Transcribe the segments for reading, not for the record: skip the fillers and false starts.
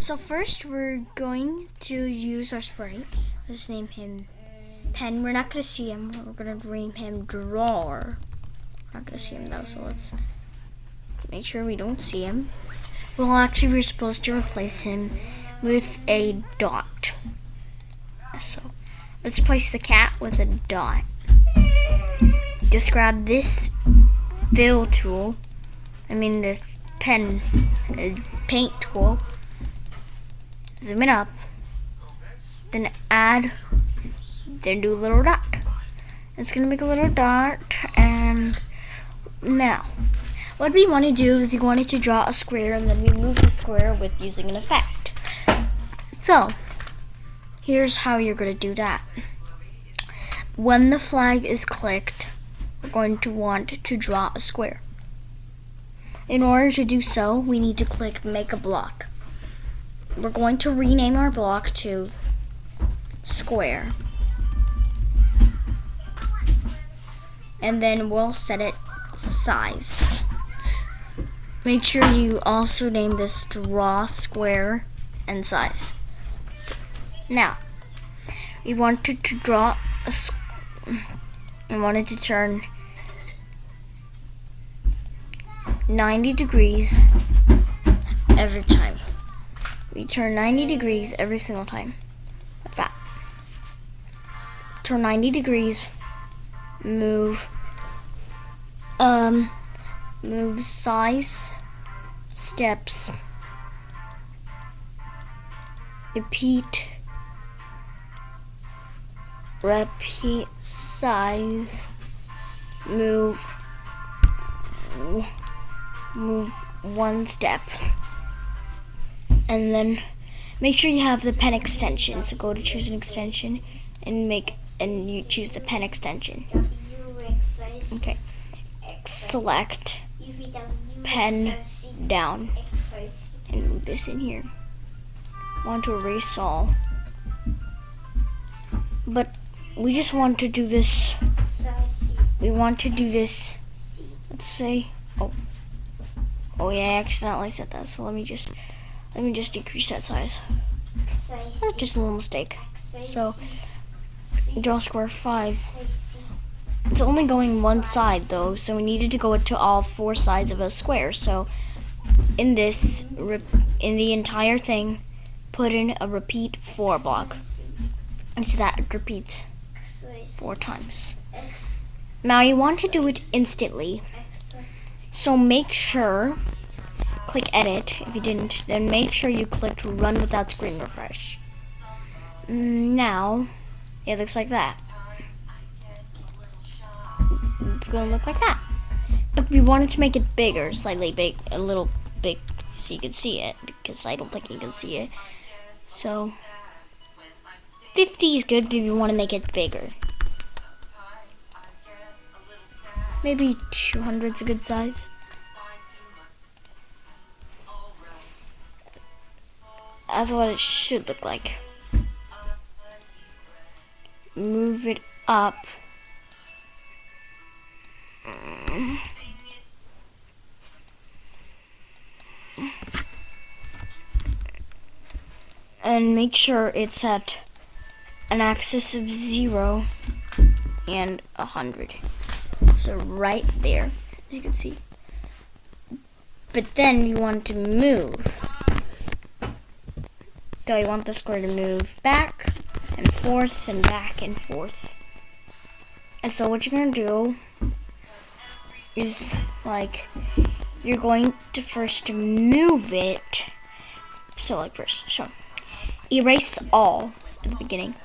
So first we're going to use our sprite. Let's name him Pen. We're not going to see him. We're going to name him Drawer. We're not going to see him though, so let's make sure we don't see him. Well, actually we're supposed to replace him with a dot. So let's replace the cat with a dot. Just grab this fill tool. This pen, paint tool. Zoom it up. Then do a little dot. It's gonna make a little dot, and now what we want to do is we wanted to draw a square, and then we move the square with using an effect. So here's how you're gonna do that. When the flag is clicked, we're going to want to draw a square. In order to do so, we need to click Make a Block. We're going to rename our block to Square. And then we'll set it size. Make sure you also name this Draw Square and Size. Now, we wanted to draw we wanted to turn 90 degrees every time. We turn 90 degrees every single time. Like that. Turn 90 degrees. Move size, steps, repeat size, move one step, and then make sure you have the pen extension. So go to choose an extension and you choose the pen extension. Okay. Select pen down and move this in here. Want to erase all, but we just want to do this. We want to do this. Let's say, oh yeah, I accidentally said that. So let me just decrease that size. That's just a little mistake. So draw square 5. It's only going one side though, so we needed to go to all 4 sides of a square. So in the entire thing, put in a repeat 4 block. And so that it repeats 4 times. Now you want to do it instantly. So make sure, click edit. If you didn't, then make sure you clicked run without screen refresh. Now, it looks like that. It's gonna look like that. But we wanted to make it bigger, slightly big, a little big, so you can see it, because I don't think you can see it. So 50 is good, but you want to make it bigger. Maybe 200 is a good size. That's what it should look like. Move it up. And make sure it's at an axis of 0 and 100. So right there, as you can see. But then you want to move. So you want the square to move back and forth and back and forth. And so what you're going to do is, you're going to first move it. So erase all at the beginning.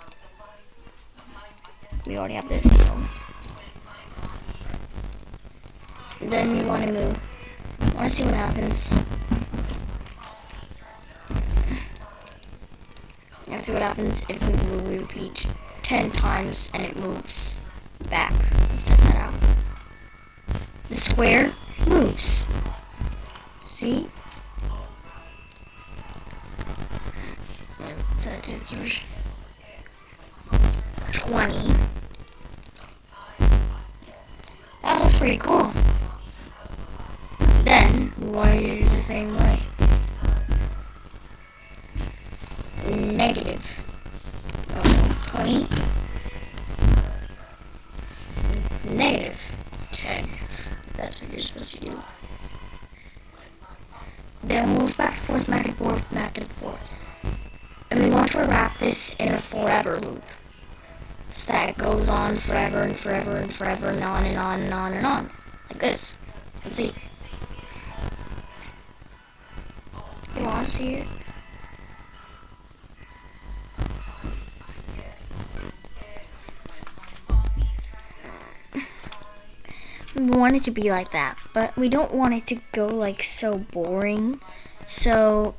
We already have this, so. Then we want to move. I want to see what happens. And see what happens if we repeat 10 times and it moves back. Let's test that out. The square moves. See? That is 20. That looks pretty cool. Then we want to do the same way. negative 20, negative 10. That's what you're supposed to do. Then move back and forth, back and forth, back and forth. And we want to wrap this in a forever loop. So that goes on forever and forever and forever and on and on and on and on. Like this. Let's see. You want to see it? We want it to be like that, but we don't want it to go like so boring. So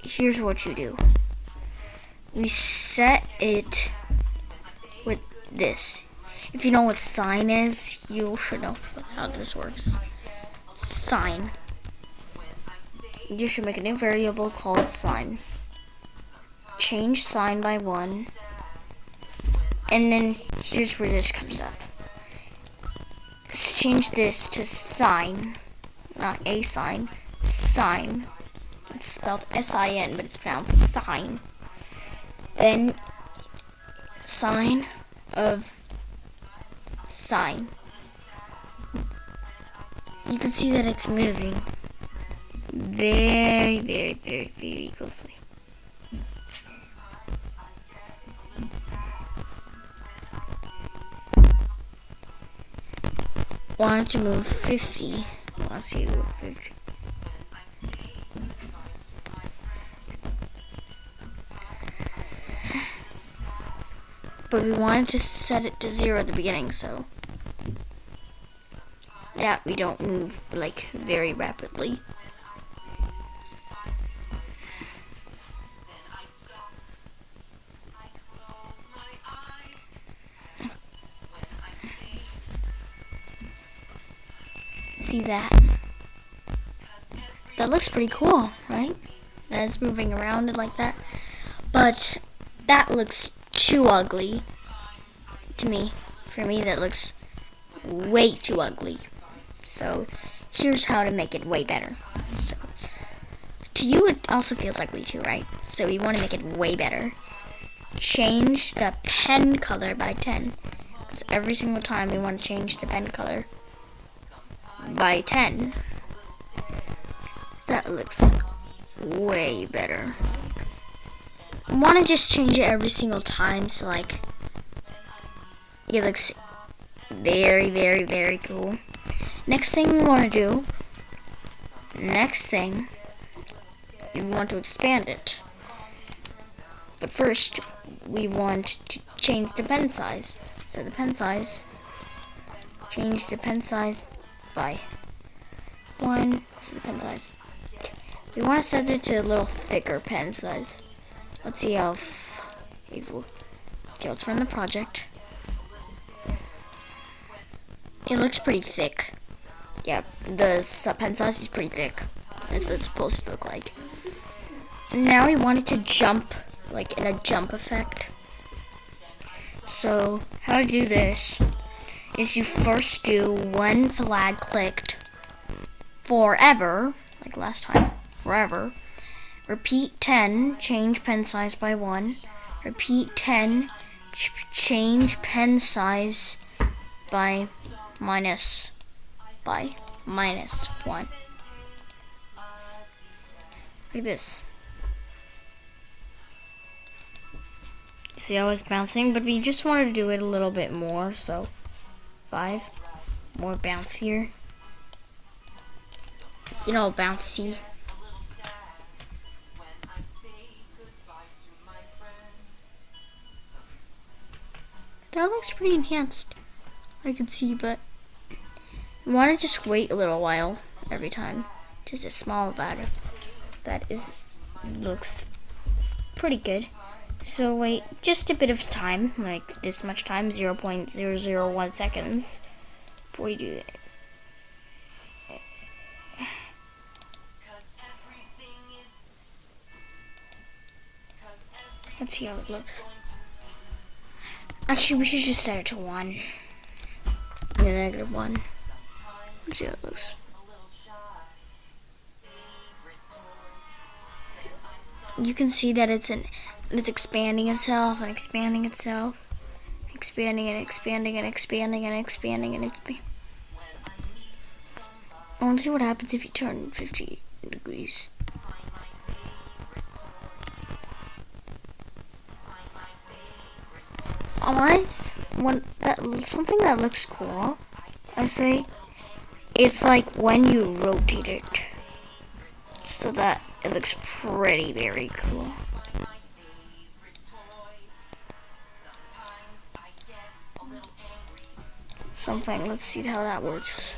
here's what you do. We set it with this. If you know what sine is, you should know how this works. Sine. You should make a new variable called sine. Change sine by 1. And then here's where this comes up. Let's change this to sine. Not a sine. Sine. It's spelled S-I-N, but it's pronounced sine. Then sine of sine. You can see that it's moving very, very, very, very closely. Want to move 50. Let's see what 50. But we wanted to set it to 0 at the beginning, so yeah, we don't move like very rapidly. See that? That looks pretty cool, right? That it's moving around like that. But that looks too ugly to me. For me, that looks way too ugly. So here's how to make it way better. So to you, it also feels ugly too, right? So we want to make it way better. Change the pen color by 10. Because every single time we want to change the pen color by 10. That looks way better. I want to just change it every single time, so like it looks very, very, very cool. Next thing we want to do, we want to expand it. But first, we want to change the pen size. So the pen size, change the pen size by 1. So the pen size. We want to set it to a little thicker pen size. Let's see how okay, let's run the project. It looks pretty thick. Yeah, the pen size is pretty thick. That's what it's supposed to look like. Now we want it to jump, like in a jump effect. So how to do this is you first do one flag clicked forever, like last time, forever. Repeat 10, change pen size by 1. Repeat 10, change pen size by minus 1. Like this. See how it's bouncing, but we just wanted to do it a little bit more, so 5 more bouncier. You know, bouncy. That looks pretty enhanced, I can see, but you want to just wait a little while every time, just a small about it. That looks pretty good. So wait just a bit of time, like this much time, 0.001 seconds, before you do that. Let's see how it looks. Actually, we should just set it to 1. The -1. Let's see how it looks. you can see that it's expanding itself and expanding itself, expanding and expanding and expanding and expanding and expanding. I want to see what happens if you turn 50 degrees. Alright, something that looks cool, I say, it's like when you rotate it, so that it looks pretty very cool. Something, let's see how that works.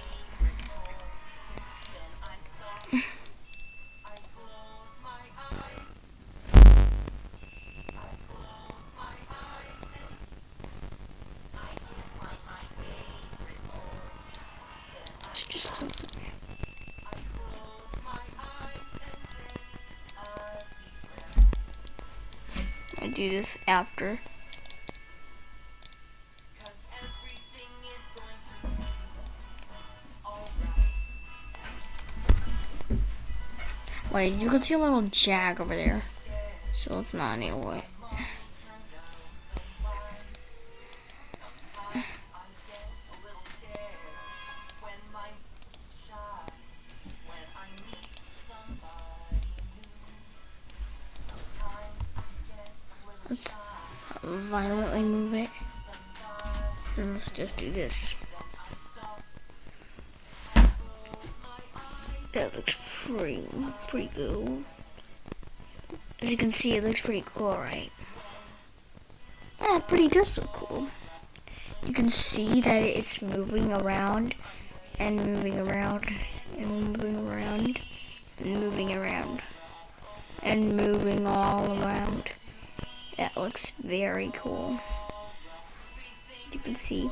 I do this after. Wait, you can see a little jag over there, so it's not anyway. Let's violently move it, and let's just do this. That looks pretty cool. As you can see, it looks pretty cool, right? Yeah, it pretty does look cool. You can see that it's moving around and moving around and moving around and moving around and moving all around. That looks very cool. You can see.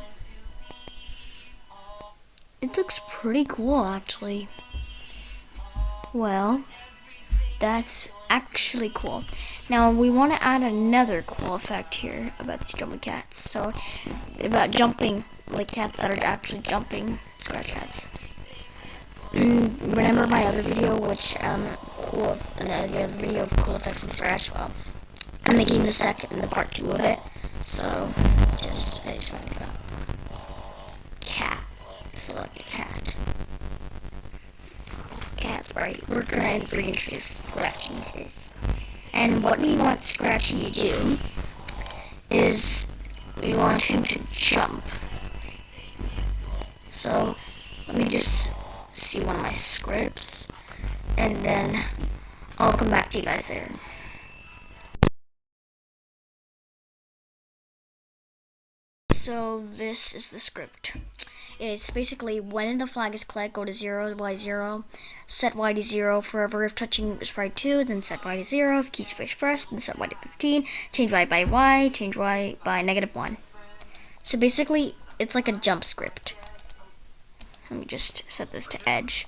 It looks pretty cool, actually. Well, that's actually cool. Now, we want to add another cool effect here about these jumping cats. So, about jumping, like cats that are actually jumping, scratch cats. Remember my other video, which, the other video of cool effects in Scratch? Well, I'm making the part 2 of it. So, I just want to go. Cat. Select a cat. Cat's right. We're going to reintroduce Scratchy to this. And what we want Scratchy to do is we want him to jump. So, let me just see one of my scripts, and then I'll come back to you guys there. So this is the script. It's basically when the flag is clicked, go to 0 y 0, set y to 0 forever if touching sprite 2, then set y to 0 if key space first, then set y to 15, change y by y, change y by -1. So basically, it's like a jump script. Let me just set this to edge.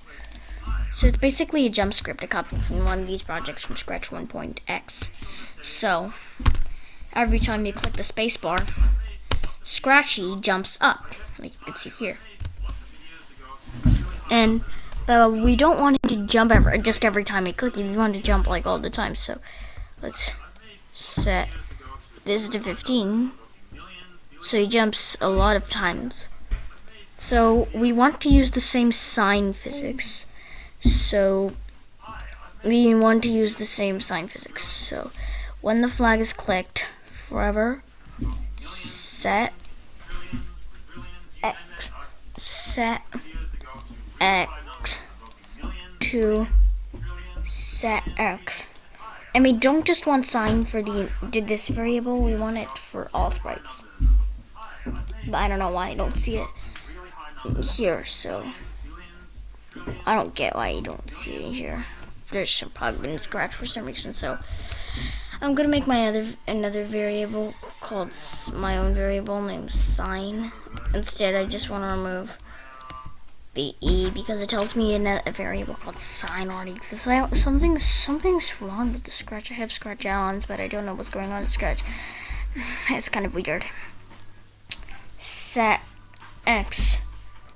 So it's basically a jump script, a copy from one of these projects from Scratch 1.x. So every time you click the space bar, Scratchy jumps up, like you can see here. But we don't want it to jump just every time you click it. We want it to jump like all the time. So let's set this to 15. So he jumps a lot of times. So we want to use the same Sine physics. So we want to use the same Sine physics. So when the flag is clicked, forever, set x to set x. And we don't just want Sine for this variable, we want it for all sprites. But I don't know why I don't see it here, so I don't get why you don't see it here. There's some probably been Scratch for some reason, so I'm gonna make another variable called my own variable named Sine. Instead, I just want to remove the e because it tells me a variable called Sine already exists. Something's wrong with the Scratch. I have Scratch add-ons, but I don't know what's going on in Scratch. It's kind of weird. Set x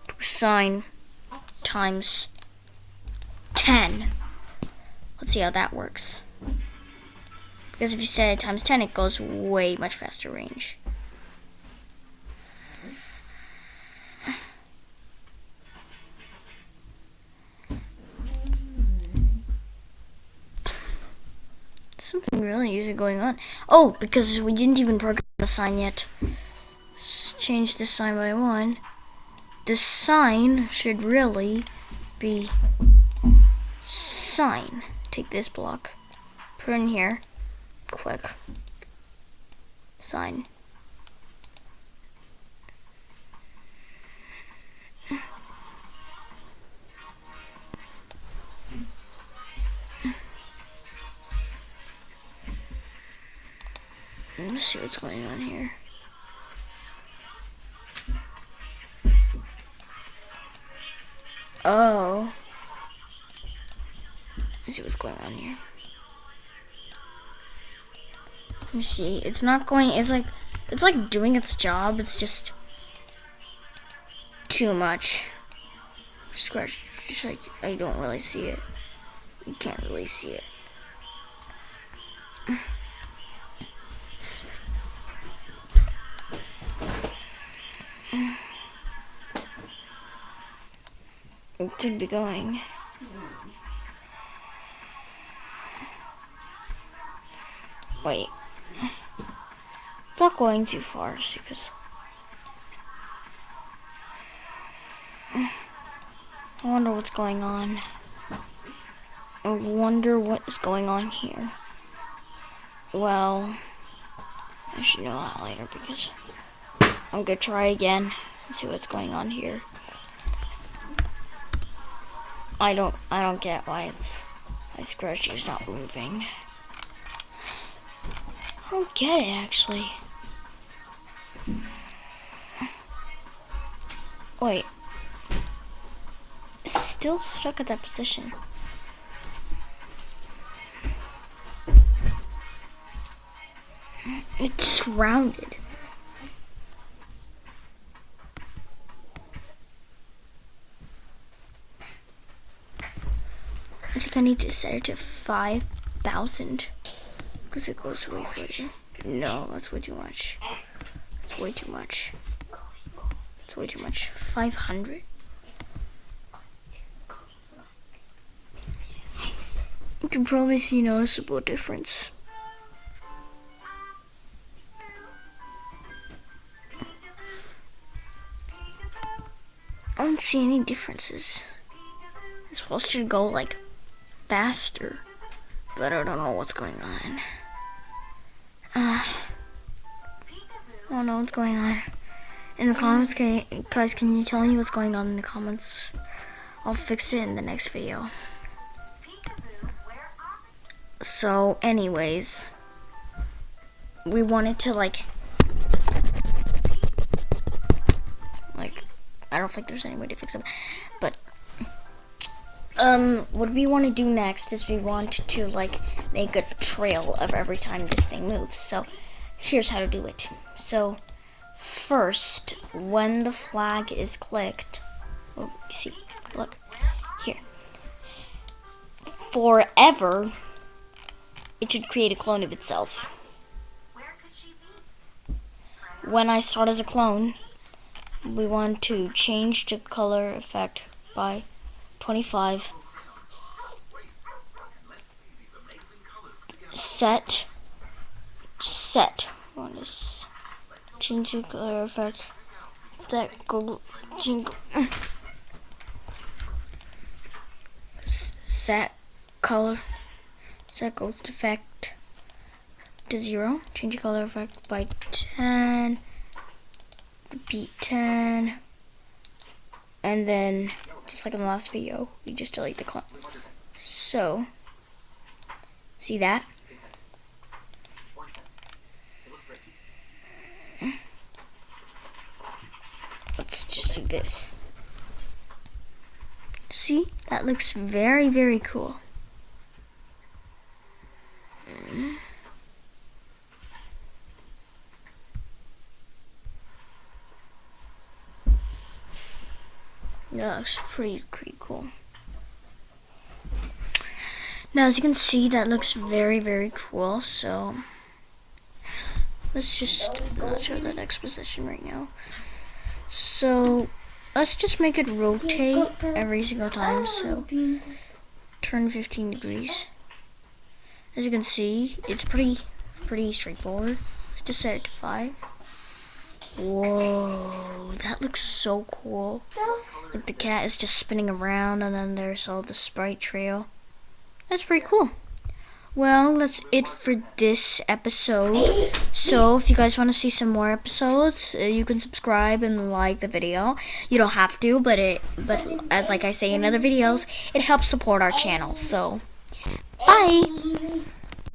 to Sine times 10. Let's see how that works. Because if you set it times 10, it goes way much faster range. Something really easy going on. Oh, because we didn't even program the sign yet. Let's change this sign by 1. The sign should really be Sine. Take this block, put it in here, quick. Sine. Let's see what's going on here. Oh. Let's see what's going on here. Let me see. It's not going. It's like doing its job. It's just too much. Scratch. Just like I don't really see it. You can't really see it. It should be going. Wait. It's not going too far, because I wonder what's going on. I wonder what is going on here. Well, I should know that later because I'm gonna try again and see what's going on here. I don't get why my scratchy is not moving. I don't get it actually. Wait. It's still stuck at that position. It's just rounded. I think I need to set it to 5,000 because it goes way further. No, that's way too much. That's way too much. That's way too much. 500. You can probably see a noticeable difference. I don't see any differences. This supposed to go like faster, but I don't know what's going on. I don't know what's going on. In the comments, guys, can you tell me what's going on in the comments? I'll fix it in the next video. So, anyways, we wanted to like, I don't think there's any way to fix it, but what we want to do next is we want to like make a trail of every time this thing moves. So here's how to do it. So first, when the flag is clicked, oh, you see, look here, forever it should create a clone of itself. When I start as a clone, we want to change the color effect by 25. Set. We want to change the color effect. That go. Set color. Set ghost effect to 0. Change the color effect by 10. Repeat 10. And then, just like in the last video, we just delete the clone. So, see that? Let's just do this. See? That looks very, very cool. That looks pretty cool. Now, as you can see, that looks very, very cool. So let's just not show that X position right now. So let's just make it rotate every single time. So turn 15 degrees. As you can see, it's pretty straightforward. Let's just set it to 5. Whoa, that looks so cool. Like the cat is just spinning around, and then there's all the sprite trail. That's pretty cool. Well, that's it for this episode. So if you guys want to see some more episodes, you can subscribe and like the video. You don't have to, but as like I say in other videos, it helps support our channel. So bye.